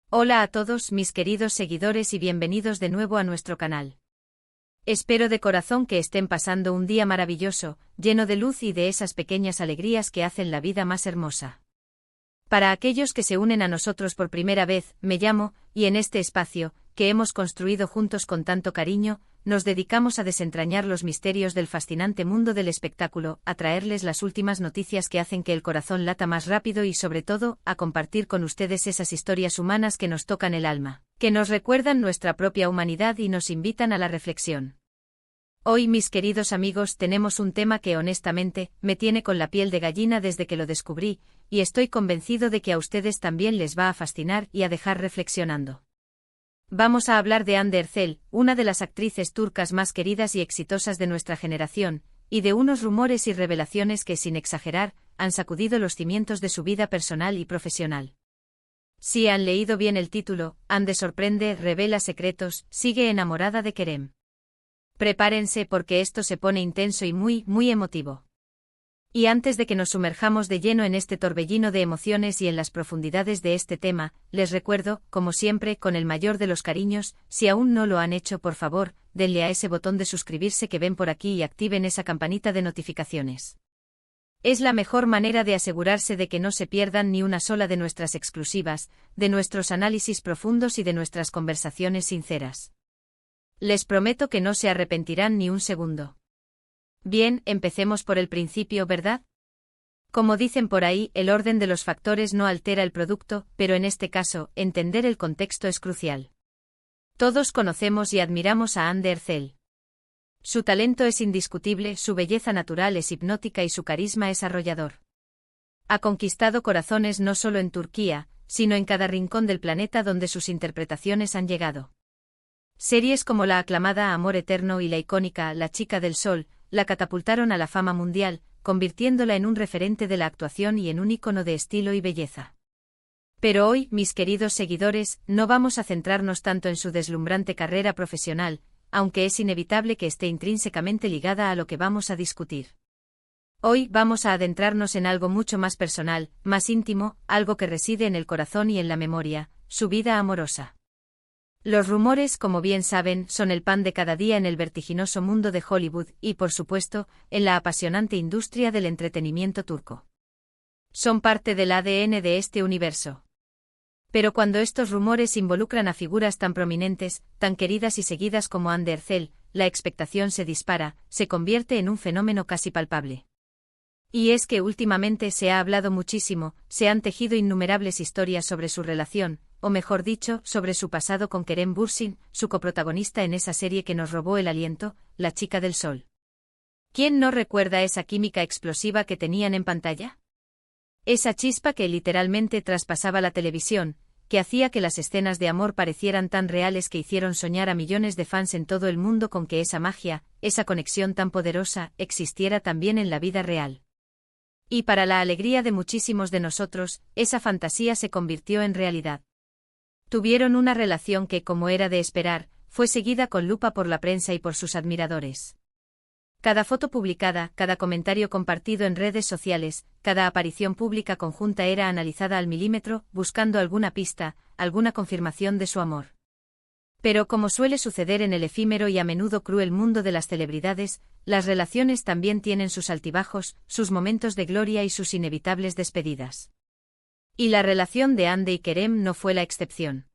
Hola a todos mis queridos seguidores y bienvenidos de nuevo a nuestro canal. Espero de corazón que estén pasando un día maravilloso, lleno de luz y de esas pequeñas alegrías que hacen la vida más hermosa. Para aquellos que se unen a nosotros por primera vez, me llamo, y en este espacio, que hemos construido juntos con tanto cariño, nos dedicamos a desentrañar los misterios del fascinante mundo del espectáculo, a traerles las últimas noticias que hacen que el corazón lata más rápido y sobre todo, a compartir con ustedes esas historias humanas que nos tocan el alma, que nos recuerdan nuestra propia humanidad y nos invitan a la reflexión. Hoy, mis queridos amigos, tenemos un tema que honestamente, me tiene con la piel de gallina desde que lo descubrí, y estoy convencido de que a ustedes también les va a fascinar y a dejar reflexionando. Vamos a hablar de Hande Erçel, una de las actrices turcas más queridas y exitosas de nuestra generación, y de unos rumores y revelaciones que, sin exagerar, han sacudido los cimientos de su vida personal y profesional. Si han leído bien el título, Hande sorprende, revela secretos, sigue enamorada de Kerem. Prepárense porque esto se pone intenso y muy emotivo. Y antes de que nos sumerjamos de lleno en este torbellino de emociones y en las profundidades de este tema, les recuerdo, como siempre, con el mayor de los cariños, si aún no lo han hecho, por favor, denle a ese botón de suscribirse que ven por aquí y activen esa campanita de notificaciones. Es la mejor manera de asegurarse de que no se pierdan ni una sola de nuestras exclusivas, de nuestros análisis profundos y de nuestras conversaciones sinceras. Les prometo que no se arrepentirán ni un segundo. Bien, empecemos por el principio, ¿verdad? Como dicen por ahí, el orden de los factores no altera el producto, pero en este caso, entender el contexto es crucial. Todos conocemos y admiramos a Hande Erçel. Su talento es indiscutible, su belleza natural es hipnótica y su carisma es arrollador. Ha conquistado corazones no solo en Turquía, sino en cada rincón del planeta donde sus interpretaciones han llegado. Series como la aclamada Amor Eterno y la icónica La Chica del Sol, la catapultaron a la fama mundial, convirtiéndola en un referente de la actuación y en un ícono de estilo y belleza. Pero hoy, mis queridos seguidores, no vamos a centrarnos tanto en su deslumbrante carrera profesional, aunque es inevitable que esté intrínsecamente ligada a lo que vamos a discutir. Hoy vamos a adentrarnos en algo mucho más personal, más íntimo, algo que reside en el corazón y en la memoria, su vida amorosa. Los rumores, como bien saben, son el pan de cada día en el vertiginoso mundo de Hollywood y, por supuesto, en la apasionante industria del entretenimiento turco. Son parte del ADN de este universo. Pero cuando estos rumores involucran a figuras tan prominentes, tan queridas y seguidas como Hande Erçel, la expectación se dispara, se convierte en un fenómeno casi palpable. Y es que últimamente se ha hablado muchísimo, se han tejido innumerables historias sobre su relación, o mejor dicho, sobre su pasado con Kerem Bürsin, su coprotagonista en esa serie que nos robó el aliento, La Chica del Sol. ¿Quién no recuerda esa química explosiva que tenían en pantalla? Esa chispa que literalmente traspasaba la televisión, que hacía que las escenas de amor parecieran tan reales que hicieron soñar a millones de fans en todo el mundo con que esa magia, esa conexión tan poderosa, existiera también en la vida real. Y para la alegría de muchísimos de nosotros, esa fantasía se convirtió en realidad. Tuvieron una relación que, como era de esperar, fue seguida con lupa por la prensa y por sus admiradores. Cada foto publicada, cada comentario compartido en redes sociales, cada aparición pública conjunta era analizada al milímetro, buscando alguna pista, alguna confirmación de su amor. Pero como suele suceder en el efímero y a menudo cruel mundo de las celebridades, las relaciones también tienen sus altibajos, sus momentos de gloria y sus inevitables despedidas. Y la relación de Hande y Kerem no fue la excepción.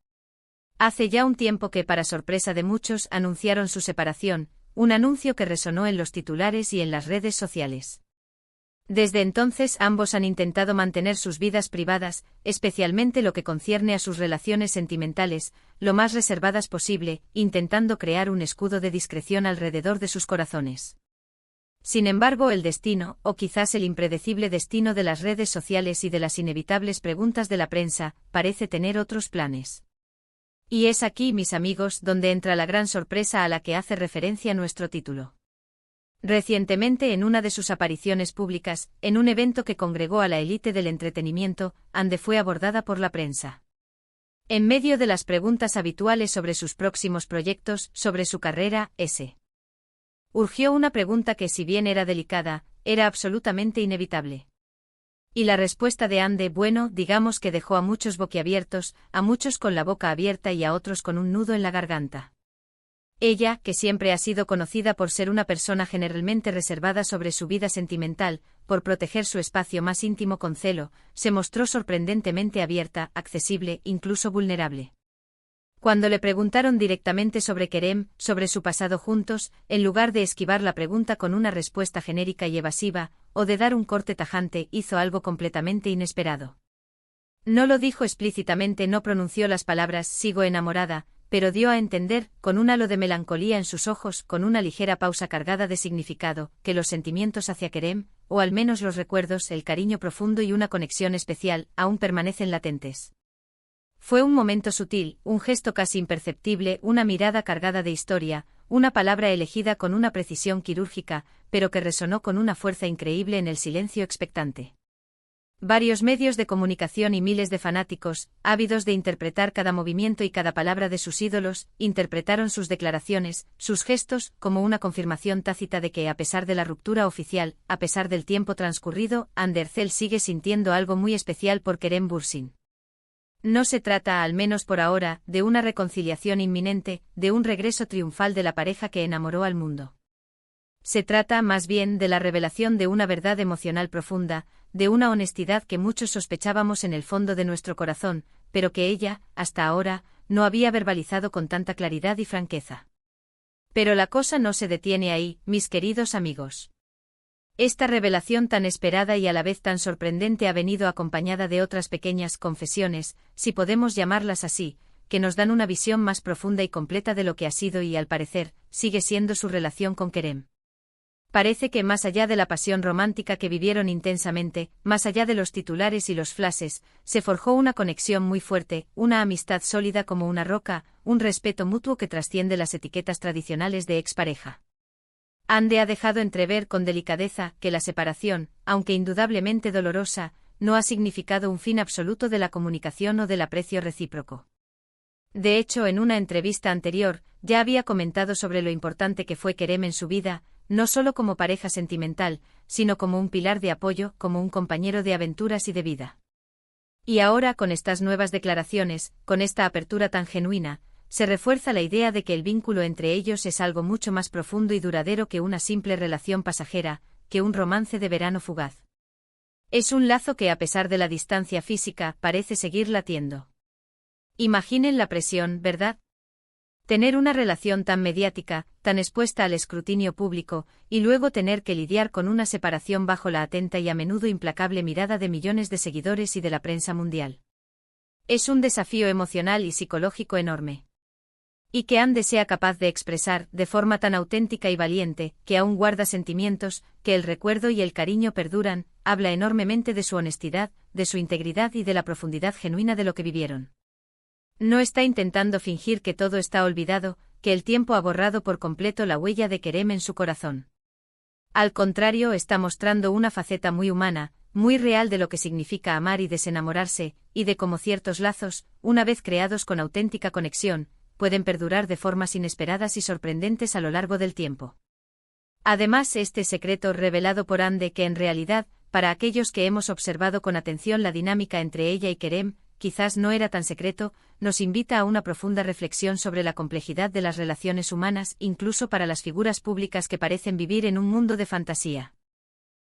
Hace ya un tiempo que, para sorpresa de muchos, anunciaron su separación, un anuncio que resonó en los titulares y en las redes sociales. Desde entonces ambos han intentado mantener sus vidas privadas, especialmente lo que concierne a sus relaciones sentimentales, lo más reservadas posible, intentando crear un escudo de discreción alrededor de sus corazones. Sin embargo, el destino, o quizás el impredecible destino de las redes sociales y de las inevitables preguntas de la prensa, parece tener otros planes. Y es aquí, mis amigos, donde entra la gran sorpresa a la que hace referencia nuestro título. Recientemente, en una de sus apariciones públicas, en un evento que congregó a la élite del entretenimiento, Hande fue abordada por la prensa. En medio de las preguntas habituales sobre sus próximos proyectos, sobre su carrera, urgió una pregunta que, si bien era delicada, era absolutamente inevitable. Y la respuesta de Ande, bueno, digamos que dejó a muchos boquiabiertos, a muchos con la boca abierta y a otros con un nudo en la garganta. Ella, que siempre ha sido conocida por ser una persona generalmente reservada sobre su vida sentimental, por proteger su espacio más íntimo con celo, se mostró sorprendentemente abierta, accesible, incluso vulnerable. Cuando le preguntaron directamente sobre Kerem, sobre su pasado juntos, en lugar de esquivar la pregunta con una respuesta genérica y evasiva, o de dar un corte tajante, hizo algo completamente inesperado. No lo dijo explícitamente, no pronunció las palabras «sigo enamorada», pero dio a entender, con un halo de melancolía en sus ojos, con una ligera pausa cargada de significado, que los sentimientos hacia Kerem, o al menos los recuerdos, el cariño profundo y una conexión especial, aún permanecen latentes. Fue un momento sutil, un gesto casi imperceptible, una mirada cargada de historia, una palabra elegida con una precisión quirúrgica, pero que resonó con una fuerza increíble en el silencio expectante. Varios medios de comunicación y miles de fanáticos, ávidos de interpretar cada movimiento y cada palabra de sus ídolos, interpretaron sus declaraciones, sus gestos, como una confirmación tácita de que, a pesar de la ruptura oficial, a pesar del tiempo transcurrido, Andercel sigue sintiendo algo muy especial por Kerem Bürsin. No se trata, al menos por ahora, de una reconciliación inminente, de un regreso triunfal de la pareja que enamoró al mundo. Se trata, más bien, de la revelación de una verdad emocional profunda, de una honestidad que muchos sospechábamos en el fondo de nuestro corazón, pero que ella, hasta ahora, no había verbalizado con tanta claridad y franqueza. Pero la cosa no se detiene ahí, mis queridos amigos. Esta revelación tan esperada y a la vez tan sorprendente ha venido acompañada de otras pequeñas confesiones, si podemos llamarlas así, que nos dan una visión más profunda y completa de lo que ha sido y, al parecer, sigue siendo su relación con Kerem. Parece que más allá de la pasión romántica que vivieron intensamente, más allá de los titulares y los flashes, se forjó una conexión muy fuerte, una amistad sólida como una roca, un respeto mutuo que trasciende las etiquetas tradicionales de expareja. Ande ha dejado entrever con delicadeza que la separación, aunque indudablemente dolorosa, no ha significado un fin absoluto de la comunicación o del aprecio recíproco. De hecho, en una entrevista anterior, ya había comentado sobre lo importante que fue Kerem en su vida, no solo como pareja sentimental, sino como un pilar de apoyo, como un compañero de aventuras y de vida. Y ahora, con estas nuevas declaraciones, con esta apertura tan genuina, se refuerza la idea de que el vínculo entre ellos es algo mucho más profundo y duradero que una simple relación pasajera, que un romance de verano fugaz. Es un lazo que, a pesar de la distancia física, parece seguir latiendo. Imaginen la presión, ¿verdad? Tener una relación tan mediática, tan expuesta al escrutinio público, y luego tener que lidiar con una separación bajo la atenta y a menudo implacable mirada de millones de seguidores y de la prensa mundial. Es un desafío emocional y psicológico enorme. Y que Ande sea capaz de expresar, de forma tan auténtica y valiente, que aún guarda sentimientos, que el recuerdo y el cariño perduran, habla enormemente de su honestidad, de su integridad y de la profundidad genuina de lo que vivieron. No está intentando fingir que todo está olvidado, que el tiempo ha borrado por completo la huella de Kerem en su corazón. Al contrario, está mostrando una faceta muy humana, muy real de lo que significa amar y desenamorarse, y de cómo ciertos lazos, una vez creados con auténtica conexión, pueden perdurar de formas inesperadas y sorprendentes a lo largo del tiempo. Además, este secreto revelado por Ande, que en realidad, para aquellos que hemos observado con atención la dinámica entre ella y Kerem, quizás no era tan secreto, nos invita a una profunda reflexión sobre la complejidad de las relaciones humanas, incluso para las figuras públicas que parecen vivir en un mundo de fantasía.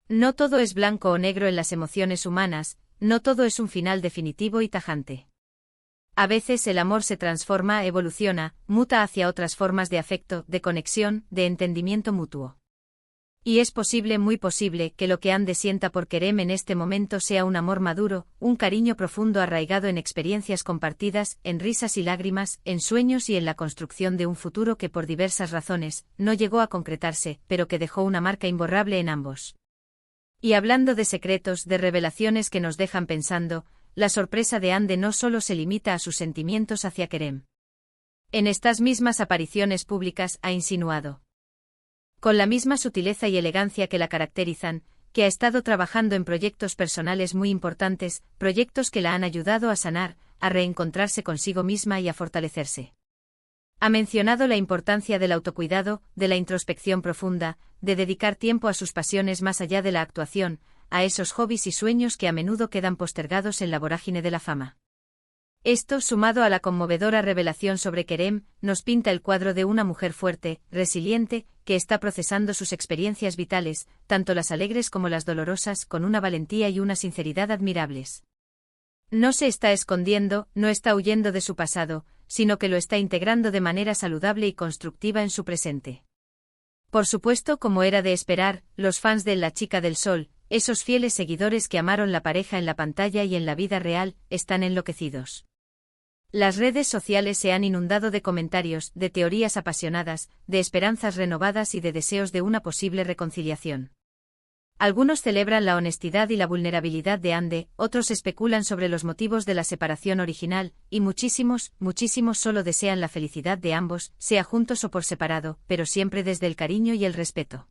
No todo es blanco o negro en las emociones humanas, no todo es un final definitivo y tajante. A veces el amor se transforma, evoluciona, muta hacia otras formas de afecto, de conexión, de entendimiento mutuo. Y es posible, muy posible, que lo que Ande sienta por Kerem en este momento sea un amor maduro, un cariño profundo arraigado en experiencias compartidas, en risas y lágrimas, en sueños y en la construcción de un futuro que por diversas razones no llegó a concretarse, pero que dejó una marca imborrable en ambos. Y hablando de secretos, de revelaciones que nos dejan pensando, la sorpresa de Ande no solo se limita a sus sentimientos hacia Kerem. En estas mismas apariciones públicas ha insinuado, con la misma sutileza y elegancia que la caracterizan, que ha estado trabajando en proyectos personales muy importantes, proyectos que la han ayudado a sanar, a reencontrarse consigo misma y a fortalecerse. Ha mencionado la importancia del autocuidado, de la introspección profunda, de dedicar tiempo a sus pasiones más allá de la actuación, a esos hobbies y sueños que a menudo quedan postergados en la vorágine de la fama. Esto, sumado a la conmovedora revelación sobre Kerem, nos pinta el cuadro de una mujer fuerte, resiliente, que está procesando sus experiencias vitales, tanto las alegres como las dolorosas, con una valentía y una sinceridad admirables. No se está escondiendo, no está huyendo de su pasado, sino que lo está integrando de manera saludable y constructiva en su presente. Por supuesto, como era de esperar, los fans de La Chica del Sol, esos fieles seguidores que amaron la pareja en la pantalla y en la vida real, están enloquecidos. Las redes sociales se han inundado de comentarios, de teorías apasionadas, de esperanzas renovadas y de deseos de una posible reconciliación. Algunos celebran la honestidad y la vulnerabilidad de Ande, otros especulan sobre los motivos de la separación original, y muchísimos solo desean la felicidad de ambos, sea juntos o por separado, pero siempre desde el cariño y el respeto.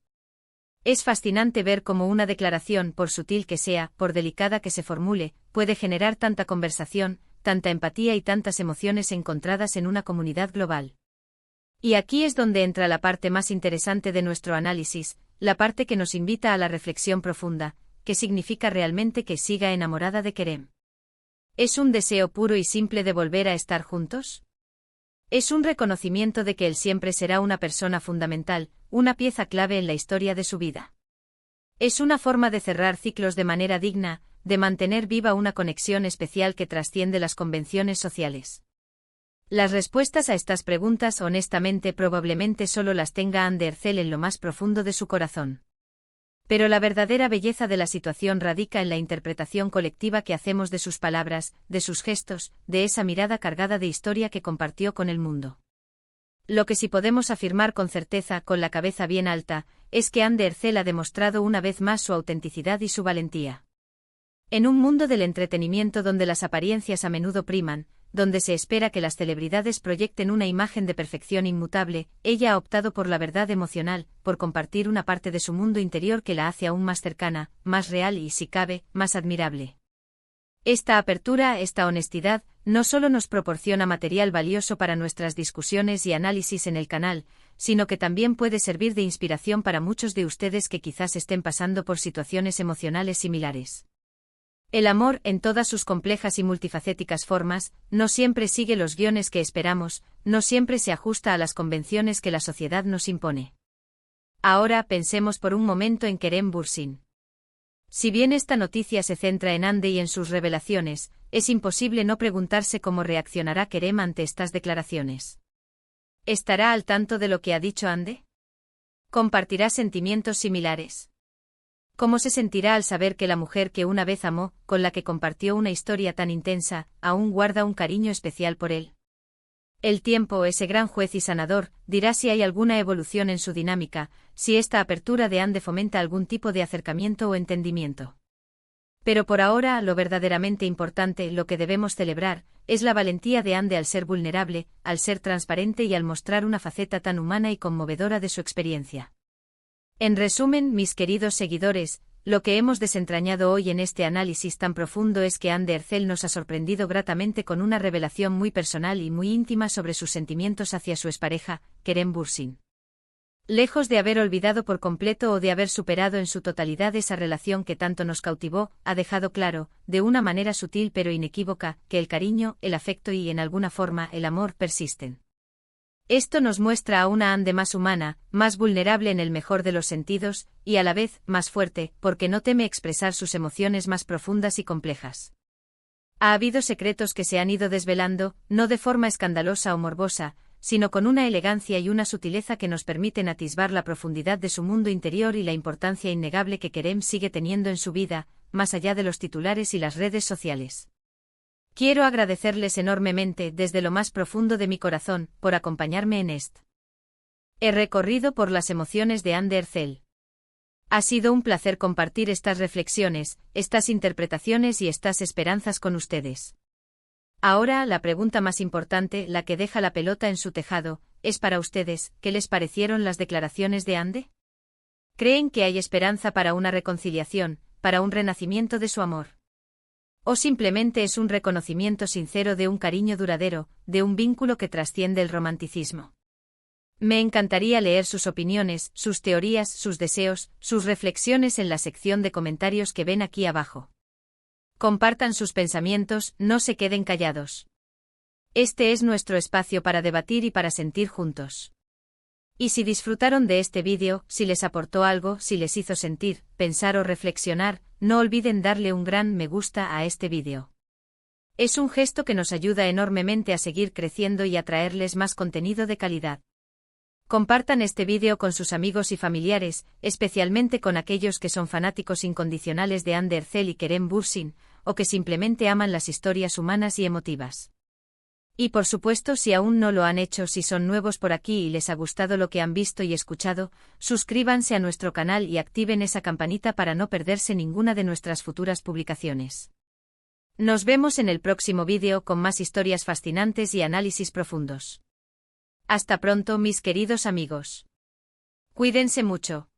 Es fascinante ver cómo una declaración, por sutil que sea, por delicada que se formule, puede generar tanta conversación, tanta empatía y tantas emociones encontradas en una comunidad global. Y aquí es donde entra la parte más interesante de nuestro análisis, la parte que nos invita a la reflexión profunda: ¿qué significa realmente que siga enamorada de Kerem? ¿Es un deseo puro y simple de volver a estar juntos? ¿Es un reconocimiento de que él siempre será una persona fundamental, una pieza clave en la historia de su vida? ¿Es una forma de cerrar ciclos de manera digna, de mantener viva una conexión especial que trasciende las convenciones sociales? Las respuestas a estas preguntas honestamente probablemente solo las tenga Ande Erçel en lo más profundo de su corazón. Pero la verdadera belleza de la situación radica en la interpretación colectiva que hacemos de sus palabras, de sus gestos, de esa mirada cargada de historia que compartió con el mundo. Lo que sí podemos afirmar con certeza, con la cabeza bien alta, es que Ande Erçel ha demostrado una vez más su autenticidad y su valentía. En un mundo del entretenimiento donde las apariencias a menudo priman, donde se espera que las celebridades proyecten una imagen de perfección inmutable, ella ha optado por la verdad emocional, por compartir una parte de su mundo interior que la hace aún más cercana, más real y, si cabe, más admirable. Esta apertura, esta honestidad, no solo nos proporciona material valioso para nuestras discusiones y análisis en el canal, sino que también puede servir de inspiración para muchos de ustedes que quizás estén pasando por situaciones emocionales similares. El amor, en todas sus complejas y multifacéticas formas, no siempre sigue los guiones que esperamos, no siempre se ajusta a las convenciones que la sociedad nos impone. Ahora pensemos por un momento en Kerem Bürsin. Si bien esta noticia se centra en Ande y en sus revelaciones, es imposible no preguntarse cómo reaccionará Kerem ante estas declaraciones. ¿Estará al tanto de lo que ha dicho Ande? ¿Compartirá sentimientos similares? ¿Cómo se sentirá al saber que la mujer que una vez amó, con la que compartió una historia tan intensa, aún guarda un cariño especial por él? El tiempo, ese gran juez y sanador, dirá si hay alguna evolución en su dinámica, si esta apertura de Ande fomenta algún tipo de acercamiento o entendimiento. Pero por ahora, lo verdaderamente importante, lo que debemos celebrar, es la valentía de Ande al ser vulnerable, al ser transparente y al mostrar una faceta tan humana y conmovedora de su experiencia. En resumen, mis queridos seguidores, lo que hemos desentrañado hoy en este análisis tan profundo es que Ande Erçel nos ha sorprendido gratamente con una revelación muy personal y muy íntima sobre sus sentimientos hacia su expareja, Kerem Bürsin. Lejos de haber olvidado por completo o de haber superado en su totalidad esa relación que tanto nos cautivó, ha dejado claro, de una manera sutil pero inequívoca, que el cariño, el afecto y, en alguna forma, el amor persisten. Esto nos muestra a una Ande más humana, más vulnerable en el mejor de los sentidos, y a la vez, más fuerte, porque no teme expresar sus emociones más profundas y complejas. Ha habido secretos que se han ido desvelando, no de forma escandalosa o morbosa, sino con una elegancia y una sutileza que nos permiten atisbar la profundidad de su mundo interior y la importancia innegable que Kerem sigue teniendo en su vida, más allá de los titulares y las redes sociales. Quiero agradecerles enormemente, desde lo más profundo de mi corazón, por acompañarme en este recorrido por las emociones de Ande Erçel. Ha sido un placer compartir estas reflexiones, estas interpretaciones y estas esperanzas con ustedes. Ahora, la pregunta más importante, la que deja la pelota en su tejado, es para ustedes: ¿qué les parecieron las declaraciones de Ande? ¿Creen que hay esperanza para una reconciliación, para un renacimiento de su amor? ¿O simplemente es un reconocimiento sincero de un cariño duradero, de un vínculo que trasciende el romanticismo? Me encantaría leer sus opiniones, sus teorías, sus deseos, sus reflexiones en la sección de comentarios que ven aquí abajo. Compartan sus pensamientos, no se queden callados. Este es nuestro espacio para debatir y para sentir juntos. Y si disfrutaron de este vídeo, si les aportó algo, si les hizo sentir, pensar o reflexionar, no olviden darle un gran me gusta a este vídeo. Es un gesto que nos ayuda enormemente a seguir creciendo y a traerles más contenido de calidad. Compartan este vídeo con sus amigos y familiares, especialmente con aquellos que son fanáticos incondicionales de Ander Zell y Kerem Bürsin, o que simplemente aman las historias humanas y emotivas. Y por supuesto, si aún no lo han hecho, si son nuevos por aquí y les ha gustado lo que han visto y escuchado, suscríbanse a nuestro canal y activen esa campanita para no perderse ninguna de nuestras futuras publicaciones. Nos vemos en el próximo vídeo con más historias fascinantes y análisis profundos. Hasta pronto, mis queridos amigos. Cuídense mucho.